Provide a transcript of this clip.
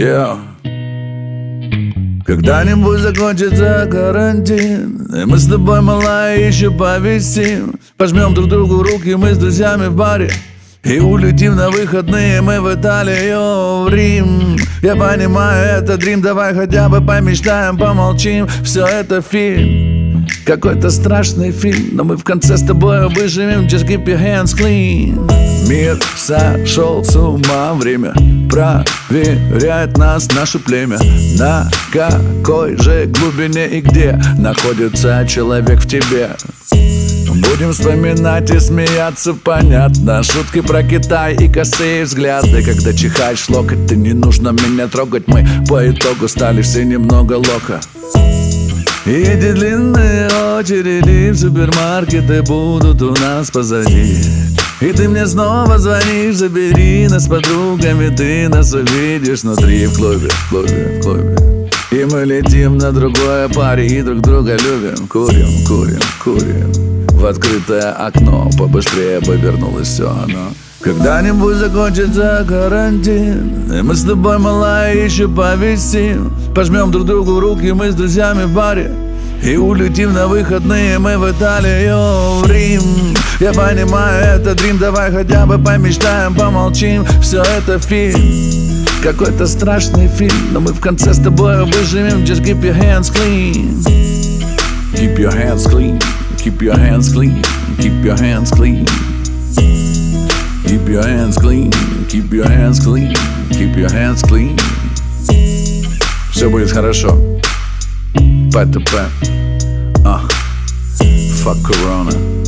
Yeah. Когда-нибудь закончится карантин, и мы с тобой, малая, еще повисим. Пожмем друг другу руки, мы с друзьями в баре, и улетим на выходные мы в Италию, в Рим. Я понимаю, это дрим, давай хотя бы помечтаем, помолчим. Все это фильм, какой-то страшный фильм, но мы в конце с тобой выживем. Just keep your hands clean. Мир сошел с ума, время проверяет нас, наше племя. На какой же глубине и где находится человек в тебе? Будем вспоминать и смеяться, понятно. Шутки про Китай и косые взгляды. Когда чихаешь локоть, ты не нужно меня трогать. Мы по итогу стали все немного лока. И эти длинные очереди в супермаркеты будут у нас позади. И ты мне снова звонишь, забери нас с подругами. Ты нас увидишь внутри, в клубе, в клубе, в клубе. И мы летим на другое паре и друг друга любим. Курим, курим, курим в открытое окно, побыстрее бы вернулось все оно. Когда-нибудь закончится карантин, и мы с тобой, малая, еще повисим. Пожмем друг другу руки, мы с друзьями в баре, и улетим на выходные мы в Италию, в Рим. Я понимаю, это дрим, давай хотя бы помечтаем, помолчим. Все это фильм, какой-то страшный фильм, но мы в конце с тобой выживем. Just keep your hands clean. Keep your hands clean. Keep your hands clean. Keep your hands clean. Keep your hands clean. Keep your hands clean. Keep your hands clean. Все будет хорошо. ПТП. Fuck Corona.